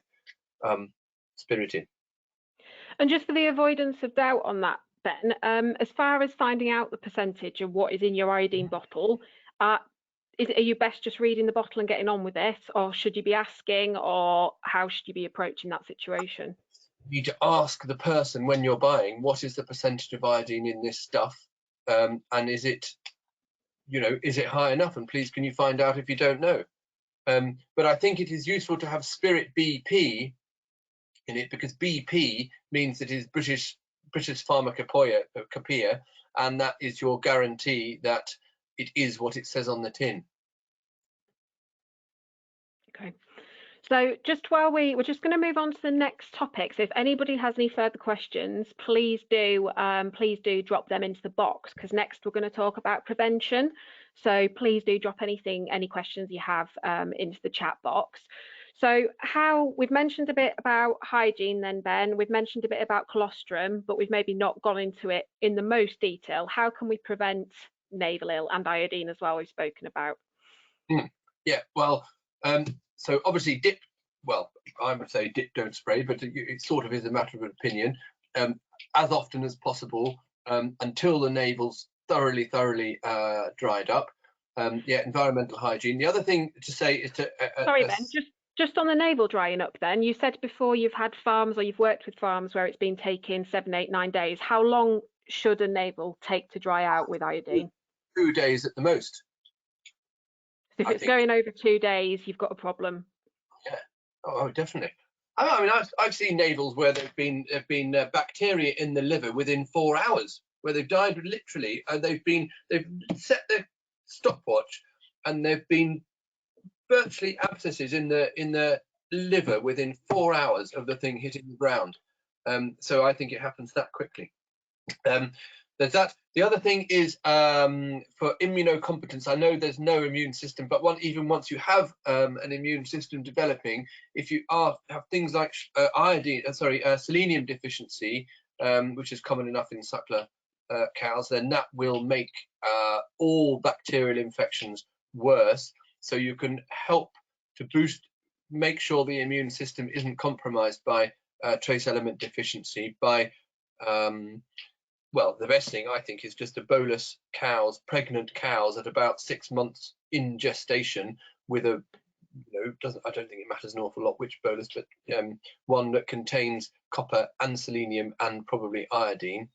spirit in. And just for the avoidance of doubt on that, Ben, as far as finding out the percentage of what is in your iodine bottle, are you best just reading the bottle and getting on with it, or should you be asking, or how should you be approaching that situation? You need to ask the person when you're buying, what is the percentage of iodine in this stuff, and is it high enough, and please can you find out if you don't know. But I think it is useful to have spirit BP in it, because BP means it is British Pharmacopoeia, and that is your guarantee that it is what it says on the tin. Okay, so just while we're just going to move on to the next topic. So if anybody has any further questions, please do drop them into the box, because next we're going to talk about prevention. So please do drop any questions you have into the chat box. So we've mentioned a bit about hygiene then, Ben, we've mentioned a bit about colostrum, but we've maybe not gone into it in the most detail. How can we prevent navel ill and iodine as well, we've spoken about? Yeah, well, so obviously I would say dip, don't spray, but it sort of is a matter of opinion. As often as possible until the navel's thoroughly dried up. Yeah, environmental hygiene. The other thing to say is to sorry, Ben, just on the navel drying up then, you said before you've had farms or you've worked with farms where it's been taking 7, 8, 9 days. How long should a navel take to dry out with iodine? 2 days at the most. If it's going over 2 days, you've got a problem. Yeah, oh definitely. I mean, I've seen navels where there've been bacteria in the liver within 4 hours, where they've died literally, and they've set their stopwatch, and they've been virtually abscesses in the liver within 4 hours of the thing hitting the ground. So I think it happens that quickly. There's that. The other thing is for immunocompetence. I know there's no immune system, but even once you have an immune system developing, if you have things like selenium deficiency, which is common enough in suckler cows, then that will make all bacterial infections worse. So you can help to make sure the immune system isn't compromised by trace element deficiency by well, the best thing I think is just to bolus pregnant cows at about 6 months in gestation with I don't think it matters an awful lot which bolus, but one that contains copper and selenium and probably iodine,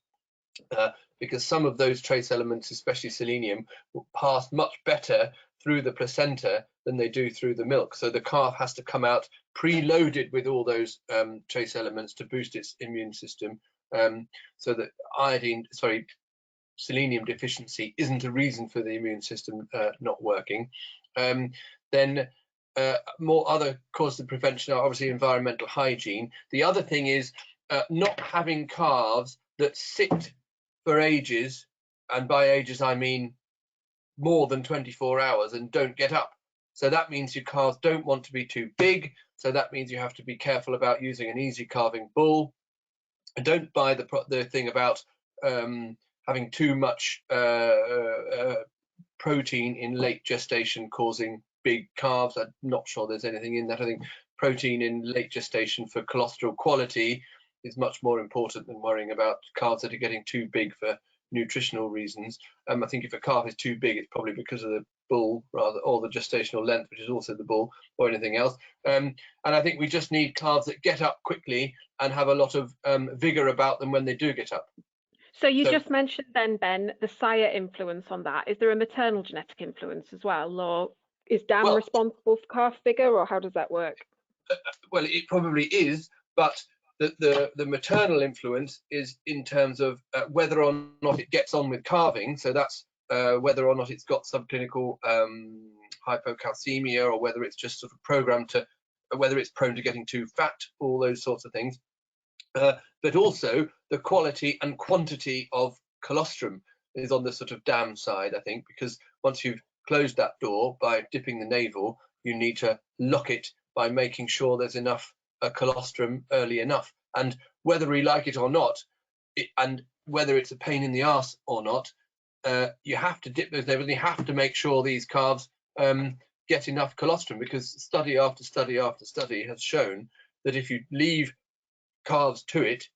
because some of those trace elements, especially selenium, will pass much better through the placenta than they do through the milk. So the calf has to come out preloaded with all those trace elements to boost its immune system. So that selenium deficiency isn't a reason for the immune system not working. Then more other causes of prevention are obviously environmental hygiene. The other thing is not having calves that sit for ages, and by ages I mean more than 24 hours, and don't get up. So that means your calves don't want to be too big. So that means you have to be careful about using an easy calving bull. And don't buy the thing about having too much protein in late gestation causing big calves. I'm not sure there's anything in that. I think protein in late gestation for cholesterol quality is much more important than worrying about calves that are getting too big for nutritional reasons. I think if a calf is too big, it's probably because of the bull or the gestational length, which is also the bull, or anything else. And I think we just need calves that get up quickly and have a lot of vigor about them when they do get up. So you just mentioned then, Ben, the sire influence on that. Is there a maternal genetic influence as well, or is dam responsible for calf vigor, or how does that work? Well, it probably is, but the maternal influence is in terms of whether or not it gets on with calving. So that's whether or not it's got subclinical hypocalcemia, or whether it's just sort of programmed to, whether it's prone to getting too fat, all those sorts of things. But also the quality and quantity of colostrum is on the sort of dam side, I think, because once you've closed that door by dipping the navel, you need to lock it by making sure there's enough colostrum early enough. And whether we like it or not, and whether it's a pain in the arse or not, you have to dip those navels, and you have to make sure these calves get enough colostrum, because study after study after study has shown that if you leave calves to it,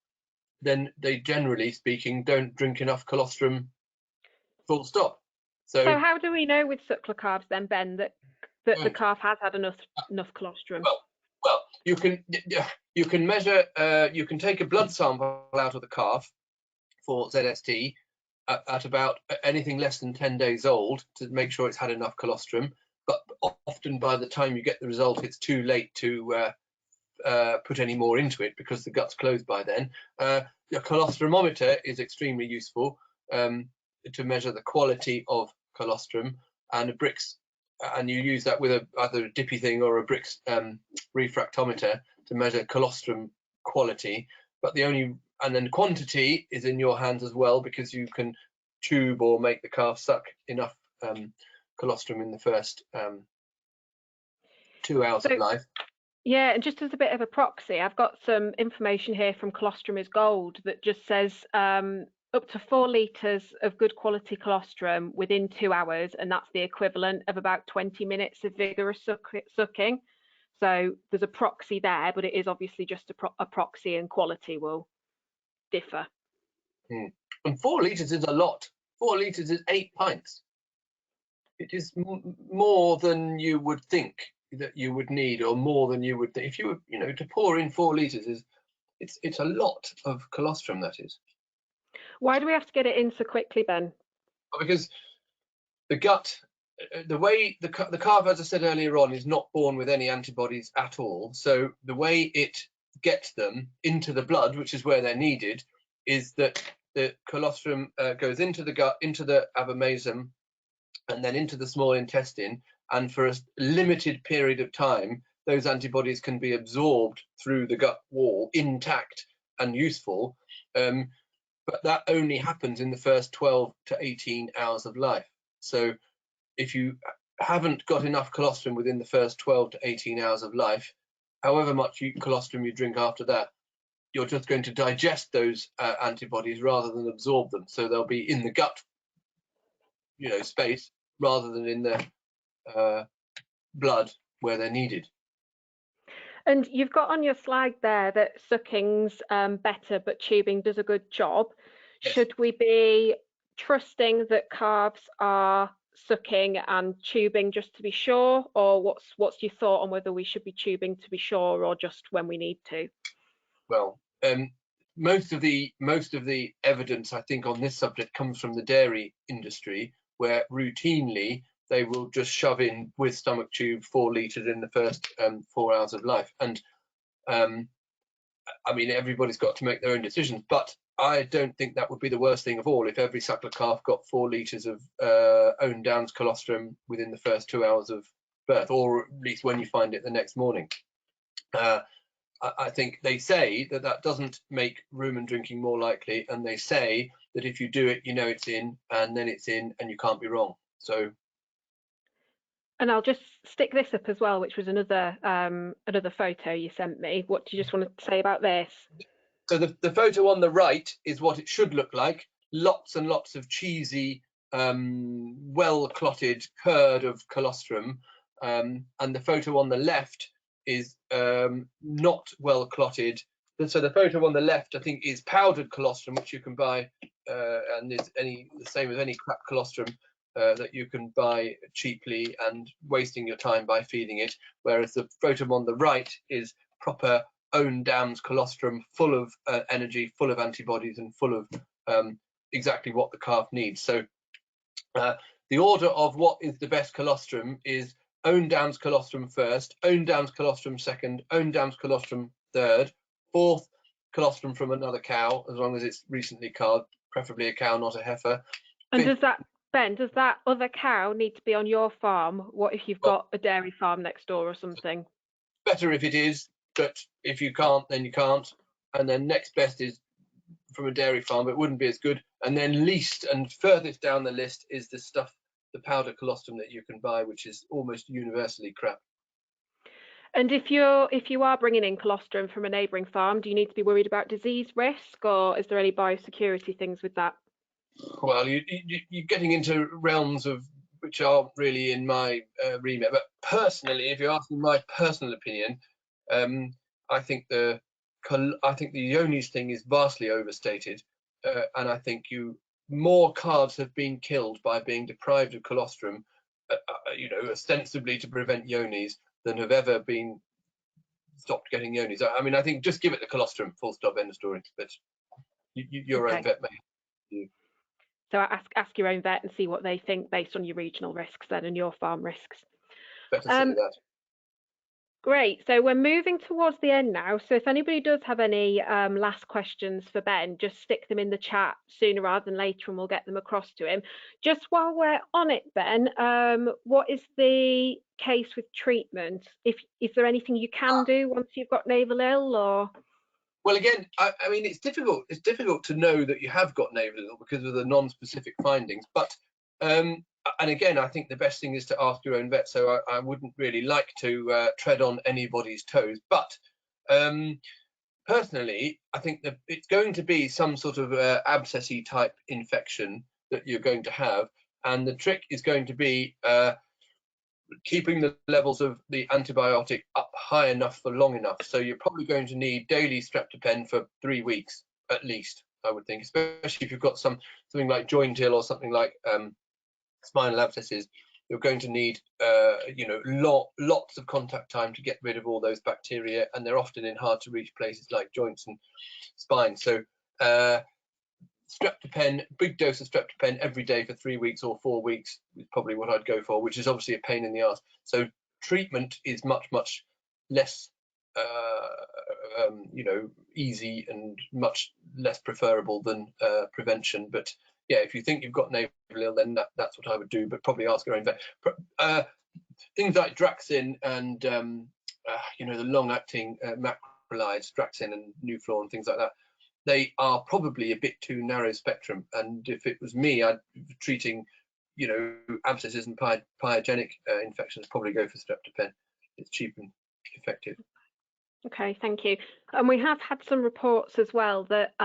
then they, generally speaking, don't drink enough colostrum, full stop. So how do we know with suckler calves then, Ben, that the calf has had enough colostrum? Well, you can measure, you can take a blood sample out of the calf for ZST at about anything less than 10 days old to make sure it's had enough colostrum. But often by the time you get the result, it's too late to put any more into it, because the gut's closed by then. A colostromometer is extremely useful to measure the quality of colostrum, and a Brix, and you use that with either a dippy thing or a Brix refractometer to measure colostrum quality. But and then quantity is in your hands as well, because you can tube or make the calf suck enough colostrum in the first 2 hours of life. Yeah, and just as a bit of a proxy, I've got some information here from Colostrum is Gold that just says up to 4 litres of good quality colostrum within 2 hours, and that's the equivalent of about 20 minutes of vigorous sucking. So there's a proxy there, but it is obviously just a proxy, and quality will differ. And 4 litres is a lot. 4 litres is 8 pints. It is more than you would think that you would need, or more than you would think. If you were, you know, to pour in 4 litres is, it's a lot of colostrum, that is. Why do we have to get it in so quickly, Ben? Because the gut, the way the calf, as I said earlier on, is not born with any antibodies at all. So the way it gets them into the blood, which is where they're needed, is that the colostrum goes into the gut, into the abomasum, and then into the small intestine. And for a limited period of time, those antibodies can be absorbed through the gut wall, intact and useful. But that only happens in the first 12 to 18 hours of life. So if you haven't got enough colostrum within the first 12 to 18 hours of life, however much colostrum you drink after that, you're just going to digest those antibodies rather than absorb them. So they'll be in the gut, you know, space, rather than in the blood where they're needed. And you've got on your slide there that sucking's better, but tubing does a good job. Yes. Should we be trusting that calves are sucking and tubing just to be sure, or what's your thought on whether we should be tubing to be sure or just when we need to? Well, most of the evidence, I think, on this subject comes from the dairy industry, where routinely they will just shove in with stomach tube 4 litres in the first 4 hours of life. And I mean, everybody's got to make their own decisions, but I don't think that would be the worst thing of all if every suckler calf got 4 litres of own downs colostrum within the first 2 hours of birth, or at least when you find it the next morning. I think they say that that doesn't make rumen drinking more likely, and they say that if you do it, you know it's in, and then it's in, and you can't be wrong. So. And I'll just stick this up as well, which was another photo you sent me. What do you just want to say about this? So the photo on the right is what it should look like. Lots and lots of cheesy, well-clotted curd of colostrum. And the photo on the left is not well-clotted. So the photo on the left, I think, is powdered colostrum, which you can buy, and is the same as any crap colostrum that you can buy cheaply and wasting your time by feeding it. Whereas the photo on the right is proper own dams colostrum, full of energy, full of antibodies, and full of exactly what the calf needs. So the order of what is the best colostrum is own dams colostrum first, own dams colostrum second, own dams colostrum third, fourth colostrum from another cow, as long as it's recently calved, preferably a cow, not a heifer. And does that other cow need to be on your farm? What if you've got a dairy farm next door or something? Better if it is, but if you can't, then you can't. And then next best is from a dairy farm, but it wouldn't be as good. And then least and furthest down the list is the stuff, the powder colostrum that you can buy, which is almost universally crap. And if you are bringing in colostrum from a neighbouring farm, do you need to be worried about disease risk, or is there any biosecurity things with that? Well, you're getting into realms of which aren't really in my remit. But personally, if you're asking my personal opinion, I think the Ionis thing is vastly overstated, and I think more calves have been killed by being deprived of colostrum, you know, ostensibly to prevent Ionis, than have ever been stopped getting Ionis. I mean, I think just give it the colostrum, full stop, end of story. But your own vet may have to. So ask your own vet and see what they think based on your regional risks then and your farm risks. Better say that. Great. So we're moving towards the end now. So if anybody does have any last questions for Ben, just stick them in the chat sooner rather than later and we'll get them across to him. Just while we're on it, Ben, what is the case with treatment? Is there anything you can do once you've got navel ill, or? Well, again, I mean, it's difficult to know that you have got navel ill because of the non-specific findings. But and again, I think the best thing is to ask your own vet. So I wouldn't really like to tread on anybody's toes. But personally, I think that it's going to be some sort of abscessy type infection that you're going to have. And the trick is going to be keeping the levels of the antibiotic up high enough for long enough. So you're probably going to need daily streptopen for 3 weeks at least, I would think, especially if you've got something like joint ill or something like spinal abscesses. You're going to need lots of contact time to get rid of all those bacteria, and they're often in hard to reach places like joints and spine. So streptopen, big dose of streptopen every day for 3 weeks or 4 weeks is probably what I'd go for, which is obviously a pain in the ass. So treatment is much less easy and much less preferable than prevention. But yeah, if you think you've got navel ill, then that's what I would do, but probably ask your own vet. Things like Draxin and the long-acting macrolides, Draxin and Nuflor and things like that, they are probably a bit too narrow spectrum. And if it was me, I'd be treating, abscesses and pyogenic infections, probably go for streptopen. It's cheap and effective. Okay, thank you. And we have had some reports as well that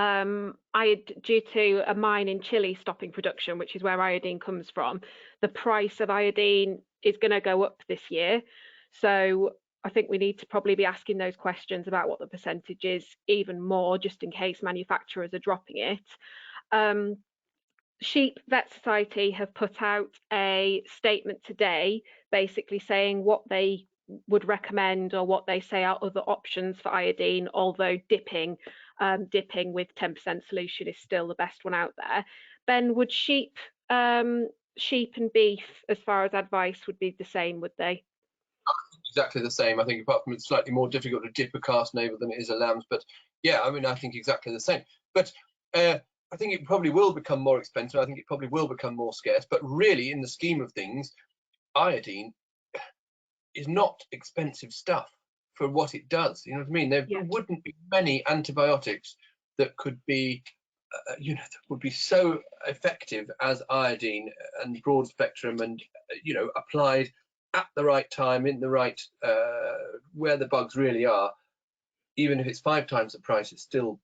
due to a mine in Chile stopping production, which is where iodine comes from, the price of iodine is going to go up this year. So I think we need to probably be asking those questions about what the percentage is even more, just in case manufacturers are dropping it. Sheep Vet Society have put out a statement today basically saying what they would recommend or what they say are other options for iodine, although dipping with 10% solution is still the best one out there. Ben, would sheep and beef, as far as advice, would be the same, would they? Exactly the same. I think, apart from it's slightly more difficult to dip a calf's navel than it is a lamb's, but yeah, I mean, I think exactly the same. But I think it probably will become more expensive. I think it probably will become more scarce. But really, in the scheme of things, iodine is not expensive stuff for what it does. You know what I mean? There wouldn't be many antibiotics that could be, that would be so effective as iodine and broad spectrum and, applied at the right time, in the right, where the bugs really are. Even if it's 5 times the price, it's still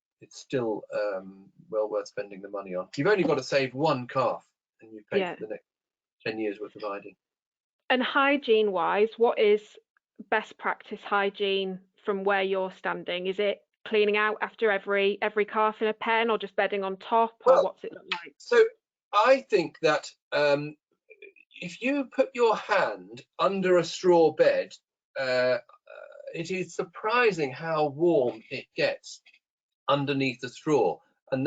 well worth spending the money on. You've only got to save one calf and you pay for the next 10 years worth of iodine. And hygiene wise, what is best practice hygiene from where you're standing? Is it cleaning out after every calf in a pen, or just bedding on top, or what's it look like? So I think that if you put your hand under a straw bed, it is surprising how warm it gets underneath the straw, and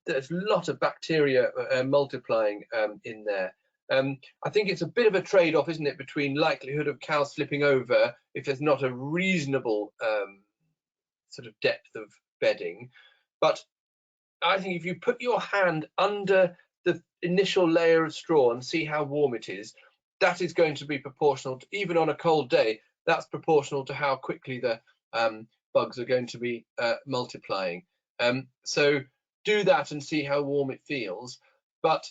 there's a lot of bacteria multiplying in there. I think it's a bit of a trade-off, isn't it, between likelihood of cows slipping over if there's not a reasonable sort of depth of bedding. But I think if you put your hand under the initial layer of straw and see how warm it is, that is going to be proportional to, even on a cold day, that's proportional to how quickly the bugs are going to be multiplying. So do that and see how warm it feels. But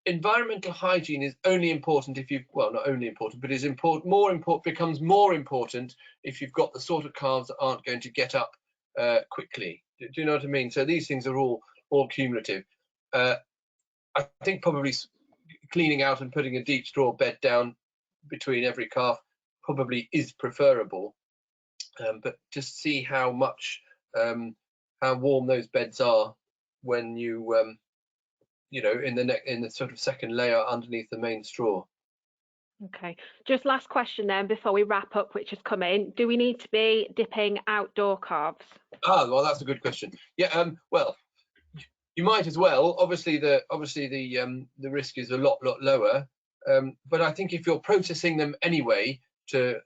environmental hygiene is only important if you've, well, not only important, but is important, becomes more important if you've got the sort of calves that aren't going to get up quickly. Do you know what I mean? So these things are all cumulative. I think probably cleaning out and putting a deep straw bed down between every calf probably is preferable, but just see how much how warm those beds are when you in the sort of second layer underneath the main straw. Okay, just last question then before we wrap up, which has come in. Do we need to be dipping outdoor calves? Well, that's a good question. Yeah, well, you might as well. Obviously the risk is a lot lower, but I think if you're processing them anyway to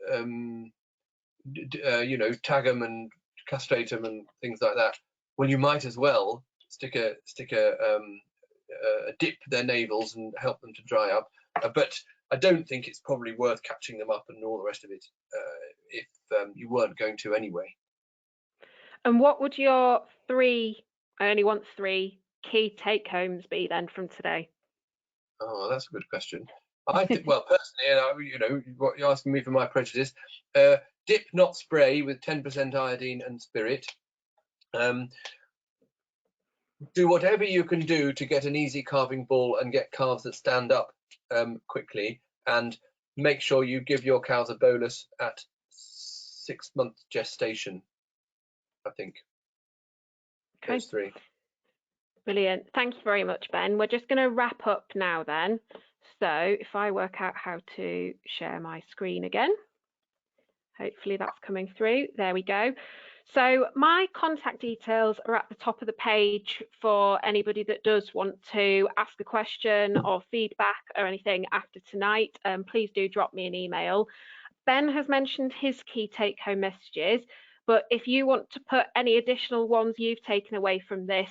tag them and castrate them and things like that, well, you might as well dip their navels and help them to dry up. But I don't think it's probably worth catching them up and all the rest of it if you weren't going to anyway. And what would your 3, I only want 3, key take-homes be then from today? Oh, that's a good question. I think, well, personally, you know, what you're asking me for my prejudice, dip, not spray, with 10% iodine and spirit. Do whatever you can do to get an easy calving bull and get calves that stand up quickly, and make sure you give your cows a bolus at 6 months gestation, I think. Okay. Those three. Brilliant. Thank you very much, Ben. We're just going to wrap up now then. So if I work out how to share my screen again, hopefully that's coming through. There we go. So my contact details are at the top of the page for anybody that does want to ask a question or feedback or anything after tonight. Please do drop me an email. Ben has mentioned his key take-home messages, but if you want to put any additional ones you've taken away from this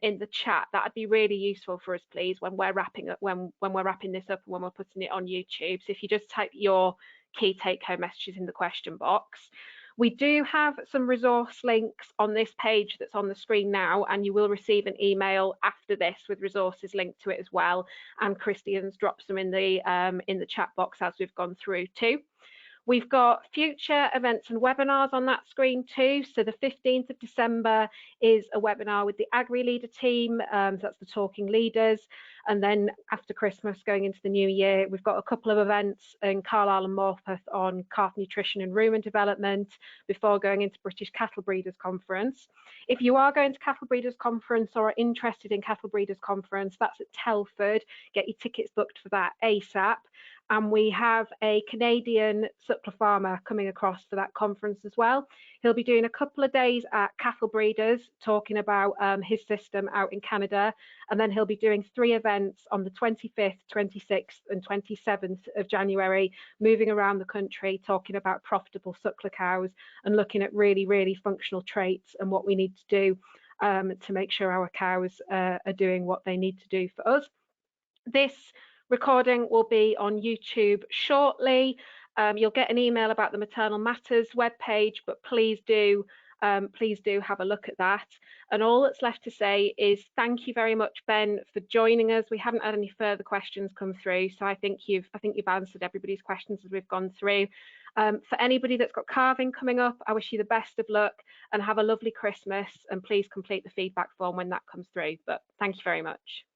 in the chat, that'd be really useful for us, please, when we're wrapping up, when we're wrapping this up and when we're putting it on YouTube. So if you just type your key take-home messages in the question box. We do have some resource links on this page that's on the screen now, and you will receive an email after this with resources linked to it as well. And Christian's dropped them in the chat box as we've gone through too. We've got future events and webinars on that screen too. So the 15th of December is a webinar with the Agri Leader team. So that's the talking leaders. And then after Christmas, going into the new year, we've got a couple of events in Carlisle and Morpeth on calf nutrition and rumen development before going into British Cattle Breeders Conference. If you are going to Cattle Breeders Conference or are interested in Cattle Breeders Conference, that's at Telford. Get your tickets booked for that ASAP. And we have a Canadian suckler farmer coming across for that conference as well. He'll be doing a couple of days at Cattle Breeders, talking about his system out in Canada. And then he'll be doing 3 events on the 25th, 26th and 27th of January, moving around the country, talking about profitable suckler cows and looking at really, really functional traits and what we need to do to make sure our cows are doing what they need to do for us. This recording will be on YouTube shortly. You'll get an email about the Maternal Matters webpage, but please do have a look at that. And all that's left to say is thank you very much, Ben, for joining us. We haven't had any further questions come through, so I think you've answered everybody's questions as we've gone through. For anybody that's got calving coming up, I wish you the best of luck and have a lovely Christmas. And please complete the feedback form when that comes through. But thank you very much.